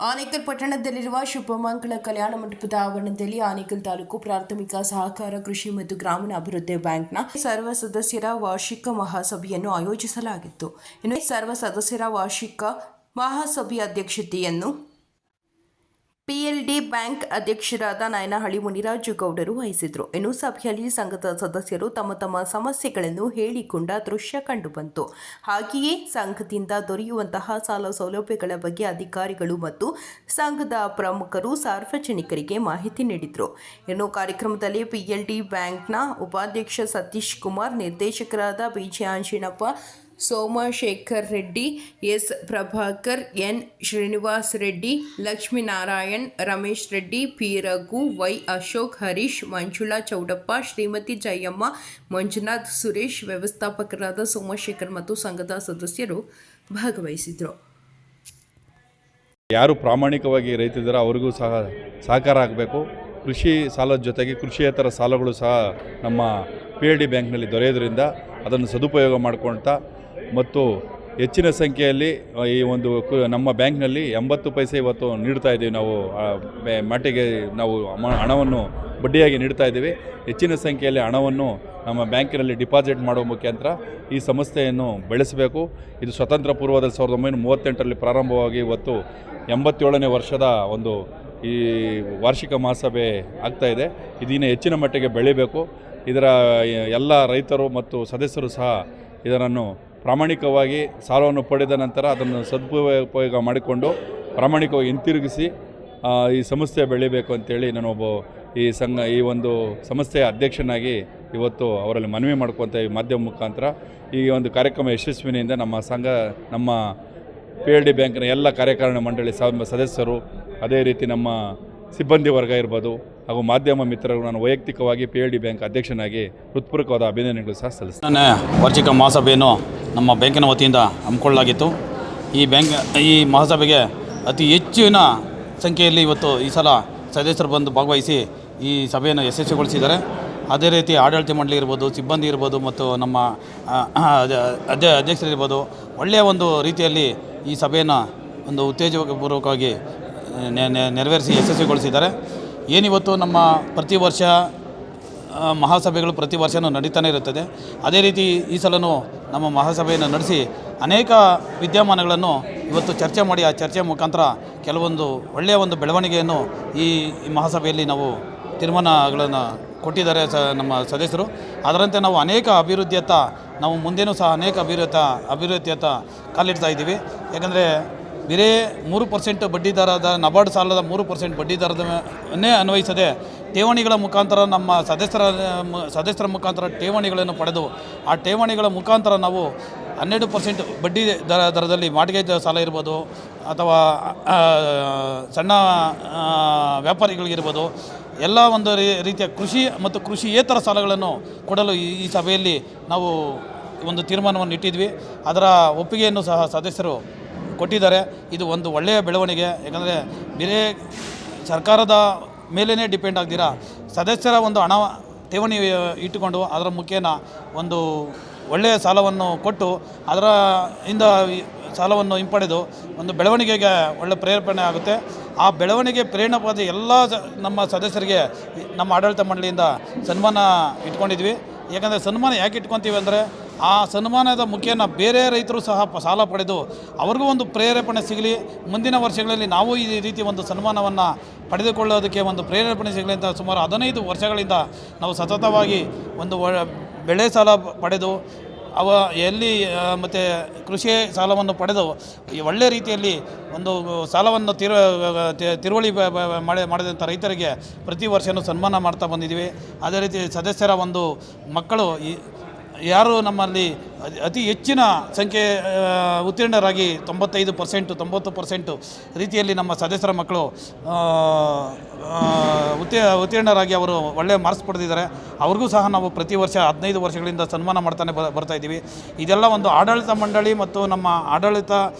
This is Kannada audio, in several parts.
ಆನೇಕಲ್ ಪಟ್ಟಣದಲ್ಲಿರುವ ಶುಭಮಂಗಳ ಕಲ್ಯಾಣ ಮಂಟಪದ ಆವರಣದಲ್ಲಿ ಆನೇಕಲ್ ತಾಲೂಕು ಪ್ರಾಥಮಿಕ ಸಹಕಾರ ಕೃಷಿ ಮತ್ತು ಗ್ರಾಮೀಣ ಅಭಿವೃದ್ಧಿ ಬ್ಯಾಂಕ್ನ ಸರ್ವ ಸದಸ್ಯರ ವಾರ್ಷಿಕ ಮಹಾಸಭೆಯನ್ನು ಆಯೋಜಿಸಲಾಗಿತ್ತು. ಇನ್ನು ಸರ್ವ ಸದಸ್ಯರ ವಾರ್ಷಿಕ ಮಹಾಸಭೆಯ ಅಧ್ಯಕ್ಷತೆಯನ್ನು PLD ಬ್ಯಾಂಕ್ ಅಧ್ಯಕ್ಷರಾದ ನಾಯನಹಳ್ಳಿ ಮುನಿರಾಜು ಗೌಡರು ವಹಿಸಿದರು. ಇನ್ನು ಸಭೆಯಲ್ಲಿ ಸಂಘದ ಸದಸ್ಯರು ತಮ್ಮ ತಮ್ಮ ಸಮಸ್ಯೆಗಳನ್ನು ಹೇಳಿಕೊಂಡ ದೃಶ್ಯ ಕಂಡುಬಂತು. ಹಾಗೆಯೇ ಸಂಘದಿಂದ ದೊರೆಯುವಂತಹ ಸಾಲ ಸೌಲಭ್ಯಗಳ ಬಗ್ಗೆ ಅಧಿಕಾರಿಗಳು ಮತ್ತು ಸಂಘದ ಪ್ರಮುಖರು ಸಾರ್ವಜನಿಕರಿಗೆ ಮಾಹಿತಿ ನೀಡಿದರು. ಇನ್ನು ಕಾರ್ಯಕ್ರಮದಲ್ಲಿ PLD ಬ್ಯಾಂಕ್ನ ಉಪಾಧ್ಯಕ್ಷ ಸತೀಶ್ ಕುಮಾರ್, ನಿರ್ದೇಶಕರಾದ BJ Anjanappa, Somashekar Reddy, S Prabhakar, N Srinivas Reddy, Lakshminarayan, Ramesh Reddy, P Raghu, Y Ashok, Harish, Manjula Chowdappa, Shrimati Jayamma, Manjunath, Suresh, ವ್ಯವಸ್ಥಾಪಕರಾದ ಸೋಮಶೇಖರ್ ಮತ್ತು ಸಂಘದ ಸದಸ್ಯರು ಭಾಗವಹಿಸಿದರು. ಯಾರು ಪ್ರಾಮಾಣಿಕವಾಗಿ ರೈತರಿದ್ದಾರೆ ಅವರಿಗೂ ಸಹ ಸಹಕಾರ ಆಗಬೇಕು. ಕೃಷಿ ಸಾಲದ ಜೊತೆಗೆ ಕೃಷಿಯೇತರ ಸಾಲಗಳು ಸಹ ನಮ್ಮ PLD ಬ್ಯಾಂಕ್ನಲ್ಲಿ ದೊರೆಯೋದ್ರಿಂದ ಅದನ್ನು ಸದುಪಯೋಗ ಮಾಡಿಕೊಳ್ತಾ ಮತ್ತು ಹೆಚ್ಚಿನ ಸಂಖ್ಯೆಯಲ್ಲಿ ಈ ಒಂದು ನಮ್ಮ ಬ್ಯಾಂಕ್ನಲ್ಲಿ 80 ಪೈಸೆ ಇವತ್ತು ನೀಡ್ತಾ ಇದ್ದೀವಿ. ನಾವು ಮಾಟಿಗೆ ನಾವು ಹಣವನ್ನು ಬಡ್ಡಿಯಾಗಿ ನೀಡ್ತಾ ಇದ್ದೀವಿ. ಹೆಚ್ಚಿನ ಸಂಖ್ಯೆಯಲ್ಲಿ ಹಣವನ್ನು ನಮ್ಮ ಬ್ಯಾಂಕಿನಲ್ಲಿ ಡಿಪಾಸಿಟ್ ಮಾಡುವ ಮುಖಾಂತರ ಈ ಸಂಸ್ಥೆಯನ್ನು ಬೆಳೆಸಬೇಕು. ಇದು ಸ್ವತಂತ್ರ ಪೂರ್ವದಲ್ಲಿ 1938ರಲ್ಲಿ ಪ್ರಾರಂಭವಾಗಿ ಇವತ್ತು 87ನೇ ವರ್ಷದ ಒಂದು ಈ ವಾರ್ಷಿಕ ಮಹಾಸಭೆ ಆಗ್ತಾಯಿದೆ. ಇದನ್ನು ಹೆಚ್ಚಿನ ಮಟ್ಟಿಗೆ ಬೆಳಿಬೇಕು. ಇದರ ಎಲ್ಲ ರೈತರು ಮತ್ತು ಸದಸ್ಯರು ಸಹ ಇದನ್ನು ಪ್ರಾಮಾಣಿಕವಾಗಿ ಸಾಲವನ್ನು ಪಡೆದ ನಂತರ ಅದನ್ನು ಸದುಪಯೋಗ ಮಾಡಿಕೊಂಡು ಪ್ರಾಮಾಣಿಕವಾಗಿ ಹಿಂತಿರುಗಿಸಿ ಈ ಸಂಸ್ಥೆ ಬೆಳಿಬೇಕು ಅಂತೇಳಿ ನಾನೊಬ್ಬ ಈ ಒಂದು ಸಂಸ್ಥೆಯ ಅಧ್ಯಕ್ಷನಾಗಿ ಇವತ್ತು ಅವರಲ್ಲಿ ಮನವಿ ಮಾಡ್ಕೊತ ಈ ಮಾಧ್ಯಮ ಮುಖಾಂತರ ಈ ಒಂದು ಕಾರ್ಯಕ್ರಮ ಯಶಸ್ವಿನಿಂದ ನಮ್ಮ ಸಂಘ, ನಮ್ಮ PLD ಬ್ಯಾಂಕಿನ ಎಲ್ಲ ಕಾರ್ಯಕಾರಿಣಿ ಮಂಡಳಿ ಸದಸ್ಯರು, ಅದೇ ರೀತಿ ನಮ್ಮ ಸಿಬ್ಬಂದಿ ವರ್ಗ ಇರ್ಬೋದು ಹಾಗೂ ಮಾಧ್ಯಮ ಮಿತ್ರರು, ನಾನು ವೈಯಕ್ತಿಕವಾಗಿ PLD ಬ್ಯಾಂಕ್ ಅಧ್ಯಕ್ಷನಾಗಿ ಹೃತ್ಪೂರ್ವಕವಾದ ಅಭಿನಂದನೆಗಳು ಸಹ ಸಲ್ಲಿಸ್ತೇನೆ. ವಾರ್ಷಿಕ ಮಹಾಸಭೆಯನ್ನು ನಮ್ಮ ಬ್ಯಾಂಕಿನ ವತಿಯಿಂದ ಹಮ್ಮಿಕೊಳ್ಳಲಾಗಿತ್ತು. ಈ ಮಹಾಸಭೆಗೆ ಅತಿ ಹೆಚ್ಚಿನ ಸಂಖ್ಯೆಯಲ್ಲಿ ಇವತ್ತು ಈ ಸಲ ಸದಸ್ಯರು ಬಂದು ಭಾಗವಹಿಸಿ ಈ ಸಭೆಯನ್ನು ಯಶಸ್ವಿಗೊಳಿಸಿದ್ದಾರೆ. ಅದೇ ರೀತಿ ಆಡಳಿತ ಮಂಡಳಿ ಇರ್ಬೋದು, ಸಿಬ್ಬಂದಿ ಇರ್ಬೋದು ಮತ್ತು ನಮ್ಮ ಅಧ್ಯಕ್ಷರಿರ್ಬೋದು ಒಳ್ಳೆಯ ಒಂದು ರೀತಿಯಲ್ಲಿ ಈ ಸಭೆಯನ್ನು ಒಂದು ಉತ್ತೇಜಪೂರ್ವಕವಾಗಿ ನೆರವೇರಿಸಿ ಯಶಸ್ವಿಗೊಳಿಸಿದ್ದಾರೆ. ಏನಿವತ್ತು ನಮ್ಮ ಪ್ರತಿ ವರ್ಷ ಮಹಾಸಭೆಗಳು ಪ್ರತಿ ವರ್ಷವೂ ನಡೀತಾನೆ ಇರುತ್ತದೆ. ಅದೇ ರೀತಿ ಈ ಸಲನೂ ನಮ್ಮ ಮಹಾಸಭೆಯನ್ನು ನಡೆಸಿ ಅನೇಕ ವಿದ್ಯಮಾನಗಳನ್ನು ಇವತ್ತು ಚರ್ಚೆ ಮಾಡಿ ಆ ಚರ್ಚೆ ಮುಖಾಂತರ ಕೆಲವೊಂದು ಒಳ್ಳೆಯ ಒಂದು ಬೆಳವಣಿಗೆಯನ್ನು ಈ ಮಹಾಸಭೆಯಲ್ಲಿ ನಾವು ತೀರ್ಮಾನಗಳನ್ನು ಕೊಟ್ಟಿದ್ದಾರೆ ನಮ್ಮ ಸದಸ್ಯರು. ಅದರಂತೆ ನಾವು ಅನೇಕ ಅಭಿವೃದ್ಧಿಯತ್ತ ನಾವು ಮುಂದೇನೂ ಸಹ ಅನೇಕ ಅಭಿವೃದ್ಧಿಯತ್ತ ಕಾಲಿಡ್ತಾ ಇದ್ದೀವಿ. ಯಾಕಂದರೆ ಬೇರೆ 3% ಬಡ್ಡಿ ದರದ ನಬಾರ್ಡ್ ಸಾಲದ 3% ಬಡ್ಡಿ ದರದನ್ನೇ ಅನ್ವಯಿಸದೆ ಠೇವಣಿಗಳ ಮುಖಾಂತರ ನಮ್ಮ ಸದಸ್ಯರ ಮುಖಾಂತರ ಠೇವಣಿಗಳನ್ನು ಪಡೆದು ಆ ಠೇವಣಿಗಳ ಮುಖಾಂತರ ನಾವು 12% ಬಡ್ಡಿ ದರದಲ್ಲಿ ಮಾರ್ಟ್ಗೇಜ್ ಸಾಲ ಇರ್ಬೋದು ಅಥವಾ ಸಣ್ಣ ವ್ಯಾಪಾರಿಗಳಿಗಿರ್ಬೋದು ಎಲ್ಲ ಒಂದು ರೀತಿಯ ಕೃಷಿ ಮತ್ತು ಕೃಷಿಯೇತರ ಸಾಲಗಳನ್ನು ಕೊಡಲು ಈ ಸಭೆಯಲ್ಲಿ ನಾವು ಒಂದು ತೀರ್ಮಾನವನ್ನು ಇಟ್ಟಿದ್ವಿ. ಅದರ ಒಪ್ಪಿಗೆಯನ್ನು ಸಹ ಸದಸ್ಯರು ಕೊಟ್ಟಿದ್ದಾರೆ. ಇದು ಒಂದು ಒಳ್ಳೆಯ ಬೆಳವಣಿಗೆ. ಯಾಕಂದರೆ ಬೇರೆ ಸರ್ಕಾರದ ಮೇಲೇ ಡಿಪೆಂಡ್ ಆಗ್ದಿರಾ ಸದಸ್ಯರ ಒಂದು ಹಣ ಠೇವಣಿ ಇಟ್ಟುಕೊಂಡು ಅದರ ಮುಖೇನ ಒಂದು ಒಳ್ಳೆಯ ಸಾಲವನ್ನು ಕೊಟ್ಟು ಅದರಿಂದ ಸಾಲವನ್ನು ಹಿಂಪಡೆದು ಒಂದು ಬೆಳವಣಿಗೆಗೆ ಒಳ್ಳೆಯ ಪ್ರೇರೇಪಣೆ ಆಗುತ್ತೆ. ಆ ಬೆಳವಣಿಗೆ ಪ್ರೇರಣೆವಾದ ಎಲ್ಲ ನಮ್ಮ ಸದಸ್ಯರಿಗೆ ನಮ್ಮ ಆಡಳಿತ ಮಂಡಳಿಯಿಂದ ಸನ್ಮಾನ ಇಟ್ಕೊಂಡಿದ್ವಿ. ಯಾಕಂದರೆ ಸನ್ಮಾನ ಯಾಕೆ ಇಟ್ಕೊತೀವಿ ಅಂದರೆ ಆ ಸನ್ಮಾನದ ಮುಖೇನ ಬೇರೆ ರೈತರು ಸಹ ಸಾಲ ಪಡೆದು ಅವ್ರಿಗೂ ಒಂದು ಪ್ರೇರೇಪಣೆ ಸಿಗಲಿ, ಮುಂದಿನ ವರ್ಷಗಳಲ್ಲಿ ನಾವು ಈ ರೀತಿ ಒಂದು ಸನ್ಮಾನವನ್ನು ಪಡೆದುಕೊಳ್ಳೋದಕ್ಕೆ ಒಂದು ಪ್ರೇರೇಪಣೆ ಸಿಗಲಿ ಅಂತ ಸುಮಾರು 15 ವರ್ಷಗಳಿಂದ ನಾವು ಸತತವಾಗಿ ಒಂದು ಬೆಳೆ ಸಾಲ ಪಡೆದು ಮತ್ತು ಕೃಷಿ ಸಾಲವನ್ನು ಪಡೆದು ಒಳ್ಳೆಯ ರೀತಿಯಲ್ಲಿ ಒಂದು ಸಾಲವನ್ನು ತಿರುವಳಿ ಮಾಡಿದಂಥ ರೈತರಿಗೆ ಪ್ರತಿ ವರ್ಷವೂ ಸನ್ಮಾನ ಮಾಡ್ತಾ ಬಂದಿದ್ದೀವಿ. ಅದೇ ರೀತಿ ಸದಸ್ಯರ ಒಂದು ಮಕ್ಕಳು ಯಾರು ನಮ್ಮಲ್ಲಿ ಅತಿ ಹೆಚ್ಚಿನ ಸಂಖ್ಯೆ ಉತ್ತೀರ್ಣರಾಗಿ 95%, 90% ರೀತಿಯಲ್ಲಿ ನಮ್ಮ ಸದಸ್ಯರ ಮಕ್ಕಳು ಉತ್ತೀರ್ಣರಾಗಿ ಅವರು ಒಳ್ಳೆಯ ಮಾರ್ಕ್ಸ್ ಪಡೆದಿದ್ದಾರೆ. ಅವ್ರಿಗೂ ಸಹ ನಾವು ಪ್ರತಿ ವರ್ಷ 15 ವರ್ಷಗಳಿಂದ ಸನ್ಮಾನ ಮಾಡ್ತಾನೆ ಬರ್ತಾಯಿದ್ದೀವಿ. ಇದೆಲ್ಲ ಒಂದು ಆಡಳಿತ ಮಂಡಳಿ ಮತ್ತು ನಮ್ಮ ಆಡಳಿತ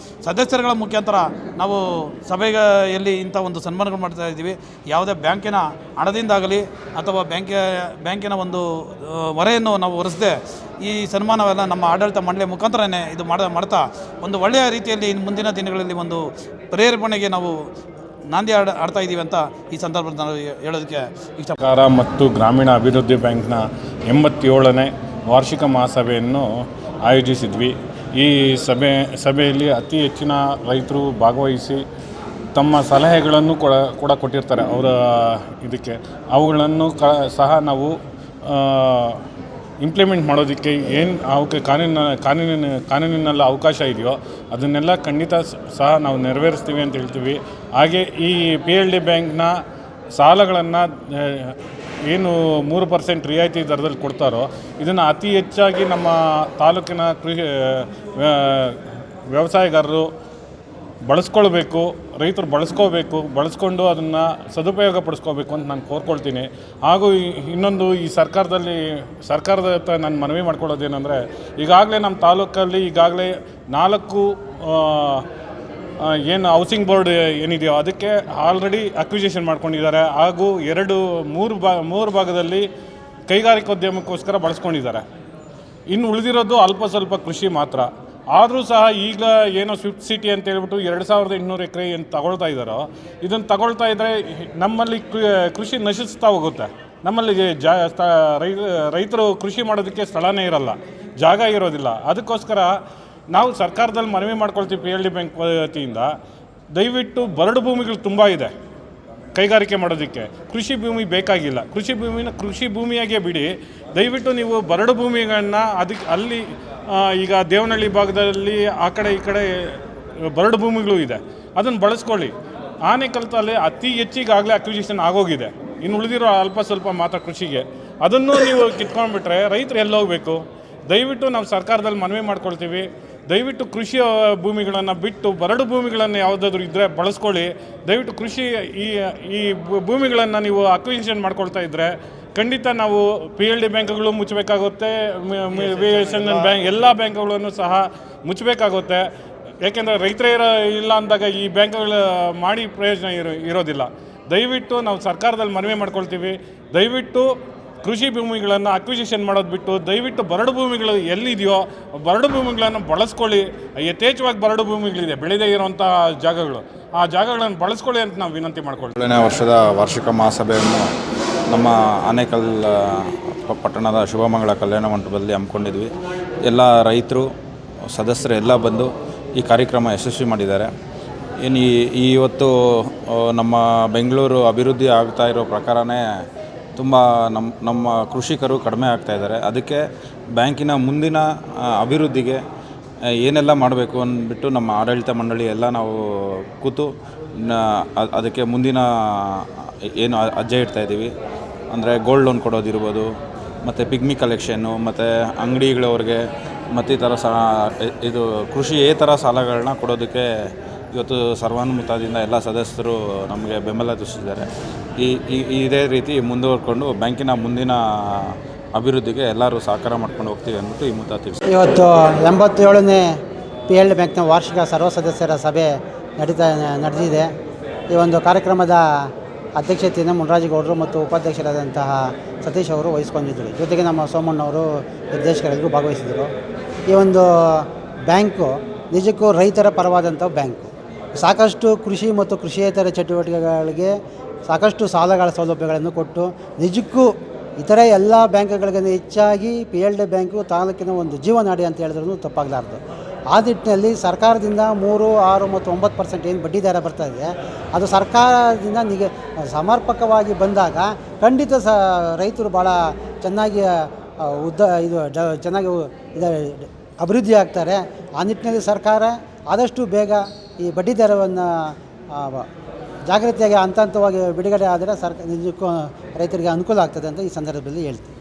ಸದಸ್ಯರುಗಳ ಮುಖಾಂತರ ನಾವು ಸಭೆಯಲ್ಲಿ ಇಂಥ ಒಂದು ಸನ್ಮಾನಗಳು ಮಾಡ್ತಾ ಇದ್ದೀವಿ. ಯಾವುದೇ ಬ್ಯಾಂಕಿನ ಹಣದಿಂದಾಗಲಿ ಅಥವಾ ಬ್ಯಾಂಕಿನ ಒಂದು ಹೊರೆಯನ್ನು ನಾವು ಹೊರಿಸದೆ ಈ ಸನ್ಮಾನವೆಲ್ಲ ನಮ್ಮ ಆಡಳಿತ ಮಂಡಳಿ ಮುಖಾಂತರನೇ ಇದು ಮಾಡ್ತಾ ಒಂದು ಒಳ್ಳೆಯ ರೀತಿಯಲ್ಲಿ ಮುಂದಿನ ದಿನಗಳಲ್ಲಿ ಒಂದು ಪ್ರೇರಣೆಗೆ ನಾವು ನಾಂದಿ ಆಡ್ತಾ ಇದ್ದೀವಿ ಅಂತ ಈ ಸಂದರ್ಭದಲ್ಲಿ ನಾನು ಹೇಳೋದಕ್ಕೆ ಇಷ್ಟ. ಸರ್ಕಾರ ಮತ್ತು ಗ್ರಾಮೀಣ ಅಭಿವೃದ್ಧಿ ಬ್ಯಾಂಕ್ನ 87ನೇ ವಾರ್ಷಿಕ ಮಹಾಸಭೆಯನ್ನು ಆಯೋಜಿಸಿದ್ವಿ. ಈ ಸಭೆಯಲ್ಲಿ ಅತಿ ಹೆಚ್ಚಿನ ರೈತರು ಭಾಗವಹಿಸಿ ತಮ್ಮ ಸಲಹೆಗಳನ್ನು ಕೂಡ ಕೊಟ್ಟಿರ್ತಾರೆ. ಅವರ ಇದಕ್ಕೆ ಅವುಗಳನ್ನು ಸಹ ನಾವು ಇಂಪ್ಲಿಮೆಂಟ್ ಮಾಡೋದಕ್ಕೆ ಏನು ಅವಕ್ಕೆ ಕಾನೂನಿನಲ್ಲಿ ಅವಕಾಶ ಇದೆಯೋ ಅದನ್ನೆಲ್ಲ ಖಂಡಿತ ಸಹ ನಾವು ನೆರವೇರಿಸ್ತೀವಿ ಅಂತ ಹೇಳ್ತೀವಿ. ಹಾಗೆ ಈ PLD ಬ್ಯಾಂಕ್ನ ಸಾಲಗಳನ್ನು ಏನು 3% ರಿಯಾಯಿತಿ ದರದಲ್ಲಿ ಕೊಡ್ತಾರೋ ಇದನ್ನು ಅತಿ ಹೆಚ್ಚಾಗಿ ನಮ್ಮ ತಾಲೂಕಿನ ವ್ಯವಸಾಯಗಾರರು ಬಳಸ್ಕೊಳ್ಬೇಕು, ರೈತರು ಬಳಸ್ಕೊಂಡು ಅದನ್ನು ಸದುಪಯೋಗ ಪಡಿಸ್ಕೋಬೇಕು ಅಂತ ನಾನು ಕೋರ್ಕೊಳ್ತೀನಿ. ಹಾಗೂ ಇನ್ನೊಂದು ಈ ಸರ್ಕಾರದ ಹತ್ರ ನಾನು ಮನವಿ ಮಾಡ್ಕೊಳ್ಳೋದೇನೆಂದರೆ, ಈಗಾಗಲೇ ನಮ್ಮ ತಾಲೂಕಲ್ಲಿ 4 ಏನು ಹೌಸಿಂಗ್ ಬೋರ್ಡ್ ಏನಿದೆಯೋ ಅದಕ್ಕೆ ಆಲ್ರೆಡಿ ಅಕ್ವಿಜೇಷನ್ ಮಾಡ್ಕೊಂಡಿದ್ದಾರೆ. ಹಾಗೂ 3 ಭಾಗದಲ್ಲಿ ಕೈಗಾರಿಕೋದ್ಯಮಕ್ಕೋಸ್ಕರ ಬಳಸ್ಕೊಂಡಿದ್ದಾರೆ. ಇನ್ನು ಉಳಿದಿರೋದು ಅಲ್ಪ ಸ್ವಲ್ಪ ಕೃಷಿ ಮಾತ್ರ. ಆದರೂ ಸಹ ಈಗ ಏನೋ ಸ್ವಿಫ್ಟ್ ಸಿಟಿ ಅಂತ ಹೇಳ್ಬಿಟ್ಟು 2800 ಎಕರೆ ಏನು ತಗೊಳ್ತಾ ಇದ್ದಾರೋ ಇದನ್ನು ತಗೊಳ್ತಾ ಇದ್ದರೆ ನಮ್ಮಲ್ಲಿ ಕೃಷಿ ನಶಿಸ್ತಾ ಹೋಗುತ್ತೆ. ನಮ್ಮಲ್ಲಿ ರೈತರು ಕೃಷಿ ಮಾಡೋದಕ್ಕೆ ಸ್ಥಳನೇ ಇರಲ್ಲ, ಜಾಗ ಇರೋದಿಲ್ಲ. ಅದಕ್ಕೋಸ್ಕರ ನಾವು ಸರ್ಕಾರದಲ್ಲಿ ಮನವಿ ಮಾಡ್ಕೊಳ್ತೀವಿ PLD ಬ್ಯಾಂಕ್ ವತಿಯಿಂದ, ದಯವಿಟ್ಟು ಬರಡು ಭೂಮಿಗಳು ತುಂಬ ಇದೆ ಕೈಗಾರಿಕೆ ಮಾಡೋದಕ್ಕೆ. ಕೃಷಿ ಭೂಮಿ ಬೇಕಾಗಿಲ್ಲ. ಕೃಷಿ ಭೂಮಿಯಾಗೆ ಬಿಡಿ, ದಯವಿಟ್ಟು ನೀವು ಬರಡು ಭೂಮಿಗಳನ್ನ ಅಲ್ಲಿ ಈಗ ದೇವನಹಳ್ಳಿ ಭಾಗದಲ್ಲಿ ಆ ಕಡೆ ಈ ಕಡೆ ಬರಡು ಭೂಮಿಗಳು ಇದೆ, ಅದನ್ನು ಬಳಸ್ಕೊಳ್ಳಿ. ಆನೆಕಲ್ತಲ್ಲಿ ಅತಿ ಹೆಚ್ಚಿಗಾಗಲೇ ಅಕ್ವಿಜಿಷನ್ ಆಗೋಗಿದೆ. ಇನ್ನು ಉಳಿದಿರೋ ಅಲ್ಪ ಸ್ವಲ್ಪ ಮಾತ್ರ ಕೃಷಿಗೆ. ಅದನ್ನು ನೀವು ಕಿತ್ಕೊಂಡ್ಬಿಟ್ರೆ ರೈತರು ಎಲ್ಲೋಗಬೇಕು? ದಯವಿಟ್ಟು ನಾವು ಸರ್ಕಾರದಲ್ಲಿ ಮನವಿ ಮಾಡ್ಕೊಳ್ತೀವಿ, ದಯವಿಟ್ಟು ಕೃಷಿ ಭೂಮಿಗಳನ್ನು ಬಿಟ್ಟು ಬರಡು ಭೂಮಿಗಳನ್ನು ಯಾವುದಾದ್ರೂ ಇದ್ದರೆ ಬಳಸ್ಕೊಳ್ಳಿ. ದಯವಿಟ್ಟು ಕೃಷಿ ಈ ಭೂಮಿಗಳನ್ನು ನೀವು ಅಕ್ವಿಜಿಷನ್ ಮಾಡ್ಕೊಳ್ತಾ ಇದ್ದರೆ ಖಂಡಿತ ನಾವು PLD ಬ್ಯಾಂಕ್ಗಳು ಮುಚ್ಚಬೇಕಾಗುತ್ತೆ, BSNL ಬ್ಯಾಂಕ್ ಎಲ್ಲ ಬ್ಯಾಂಕ್ಗಳನ್ನು ಸಹ ಮುಚ್ಚಬೇಕಾಗುತ್ತೆ. ಯಾಕೆಂದರೆ ರೈತರೇ ಇಲ್ಲ ಅಂದಾಗ ಈ ಬ್ಯಾಂಕ್ಗಳು ಮಾಡಿ ಪ್ರಯೋಜನ ಇರೋದಿಲ್ಲ. ದಯವಿಟ್ಟು ನಾವು ಸರ್ಕಾರದಲ್ಲಿ ಮನವಿ ಮಾಡ್ಕೊಳ್ತೀವಿ, ದಯವಿಟ್ಟು ಕೃಷಿ ಭೂಮಿಗಳನ್ನು ಅಕ್ವಿಜಿಷನ್ ಮಾಡೋದು ಬಿಟ್ಟು ದಯವಿಟ್ಟು ಬರಡು ಭೂಮಿಗಳು ಎಲ್ಲಿದೆಯೋ ಬರಡು ಭೂಮಿಗಳನ್ನು ಬಳಸ್ಕೊಳ್ಳಿ. ಯಥೇಚ್ಛವಾಗಿ ಬರಡು ಭೂಮಿಗಳಿದೆ ಬೆಳೆದೇ ಇರೋವಂಥ ಜಾಗಗಳು, ಆ ಜಾಗಗಳನ್ನು ಬಳಸ್ಕೊಳ್ಳಿ ಅಂತ ನಾವು ವಿನಂತಿ ಮಾಡ್ಕೊಳ್ತೀವಿ. 7ನೇ ವರ್ಷದ ವಾರ್ಷಿಕ ಮಹಾಸಭೆಯನ್ನು ನಮ್ಮ ಆನೇಕಲ್ ಪಟ್ಟಣದ ಶುಭಮಂಗಳ ಕಲ್ಯಾಣ ಮಂಟಪದಲ್ಲಿ ಹಮ್ಮಿಕೊಂಡಿದ್ವಿ. ಎಲ್ಲ ರೈತರು ಸದಸ್ಯರು ಎಲ್ಲ ಬಂದು ಈ ಕಾರ್ಯಕ್ರಮ ಯಶಸ್ವಿ ಮಾಡಿದ್ದಾರೆ. ಏನು ಇವತ್ತು ನಮ್ಮ ಬೆಂಗಳೂರು ಅಭಿವೃದ್ಧಿ ಆಗ್ತಾ ಇರೋ ಪ್ರಕಾರನೇ ತುಂಬ ನಮ್ಮ ಕೃಷಿಕರು ಕಡಿಮೆ ಆಗ್ತಾಯಿದ್ದಾರೆ. ಅದಕ್ಕೆ ಬ್ಯಾಂಕಿನ ಮುಂದಿನ ಅಭಿವೃದ್ಧಿಗೆ ಏನೆಲ್ಲ ಮಾಡಬೇಕು ಅಂದ್ಬಿಟ್ಟು ನಮ್ಮ ಆಡಳಿತ ಮಂಡಳಿ ಎಲ್ಲ ನಾವು ಕೂತು ಅದಕ್ಕೆ ಮುಂದಿನ ಏನು ಹೆಜ್ಜೆ ಇಡ್ತಾಯಿದ್ದೀವಿ. ಅಂದರೆ ಗೋಲ್ಡ್ ಲೋನ್ ಕೊಡೋದಿರ್ಬೋದು, ಮತ್ತು ಪಿಗ್ಮಿ ಕಲೆಕ್ಷನ್ನು, ಮತ್ತು ಅಂಗಡಿಗಳವ್ರಿಗೆ ಮತ್ತು ಈ ಥರ ಇದು ಕೃಷಿಯೇತರ ಸಾಲಗಳನ್ನ ಕೊಡೋದಕ್ಕೆ ಇವತ್ತು ಸರ್ವಾನುಮತದಿಂದ ಎಲ್ಲ ಸದಸ್ಯರು ನಮಗೆ ಬೆಂಬಲ ತಿಳಿಸಿದ್ದಾರೆ. ಇದೇ ರೀತಿ ಮುಂದುವರ್ಕೊಂಡು ಬ್ಯಾಂಕಿನ ಮುಂದಿನ ಅಭಿವೃದ್ಧಿಗೆ ಎಲ್ಲರೂ ಸಹಕಾರ ಮಾಡ್ಕೊಂಡು ಹೋಗ್ತೀವಿ ಅಂದ್ಬಿಟ್ಟು ಈ ಮುದ್ದ ತಿಳಿಸಿ. ಇವತ್ತು 87ನೇ PLD ಬ್ಯಾಂಕ್ನ ವಾರ್ಷಿಕ ಸರ್ವ ಸದಸ್ಯರ ಸಭೆ ನಡೆದಿದೆ. ಈ ಒಂದು ಕಾರ್ಯಕ್ರಮದ ಅಧ್ಯಕ್ಷತೆಯನ್ನು ಮುನರಾಜೇಗೌಡರು ಮತ್ತು ಉಪಾಧ್ಯಕ್ಷರಾದಂತಹ ಸತೀಶ್ ಅವರು ವಹಿಸ್ಕೊಂಡಿದ್ದರು. ಜೊತೆಗೆ ನಮ್ಮ ಸೋಮಣ್ಣವರು ನಿರ್ದೇಶಕರೆಲ್ಲರೂ ಭಾಗವಹಿಸಿದರು. ಈ ಒಂದು ಬ್ಯಾಂಕು ನಿಜಕ್ಕೂ ರೈತರ ಪರವಾದಂಥ ಬ್ಯಾಂಕು. ಸಾಕಷ್ಟು ಕೃಷಿ ಮತ್ತು ಕೃಷಿಯೇತರ ಚಟುವಟಿಕೆಗಳಿಗೆ ಸಾಕಷ್ಟು ಸಾಲಗಳ ಸೌಲಭ್ಯಗಳನ್ನು ಕೊಟ್ಟು ನಿಜಕ್ಕೂ ಇತರೆ ಎಲ್ಲ ಬ್ಯಾಂಕ್ಗಳಿಗಿಂತ ಹೆಚ್ಚಾಗಿ PLD ಬ್ಯಾಂಕು ತಾಲೂಕಿನ ಒಂದು ಜೀವನಾಡಿ ಅಂತ ಹೇಳಿದ್ರೂ ತಪ್ಪಾಗಲಾರ್ದು. ಆ ನಿಟ್ಟಿನಲ್ಲಿ ಸರ್ಕಾರದಿಂದ 3, 6 ಮತ್ತು 9% ಏನು ಬಡ್ಡಿ ದರ ಬರ್ತಾಯಿದೆ, ಅದು ಸರ್ಕಾರದಿಂದ ಸಮರ್ಪಕವಾಗಿ ಬಂದಾಗ ಖಂಡಿತ ರೈತರು ಭಾಳ ಚೆನ್ನಾಗಿ ಚೆನ್ನಾಗಿ ಅಭಿವೃದ್ಧಿ ಆಗ್ತಾರೆ. ಆ ನಿಟ್ಟಿನಲ್ಲಿ ಸರ್ಕಾರ ಆದಷ್ಟು ಬೇಗ ಈ ಬಡ್ಡಿ ದರವನ್ನು ಜಾಗ್ರತೆಯಾಗಿ ಹಂತವಾಗಿ ಬಿಡುಗಡೆ ಆದರೆ ನಿಜಕ್ಕೂ ರೈತರಿಗೆ ಅನುಕೂಲ ಆಗ್ತದೆ ಅಂತ ಈ ಸಂದರ್ಭದಲ್ಲಿ ಹೇಳ್ತೀವಿ.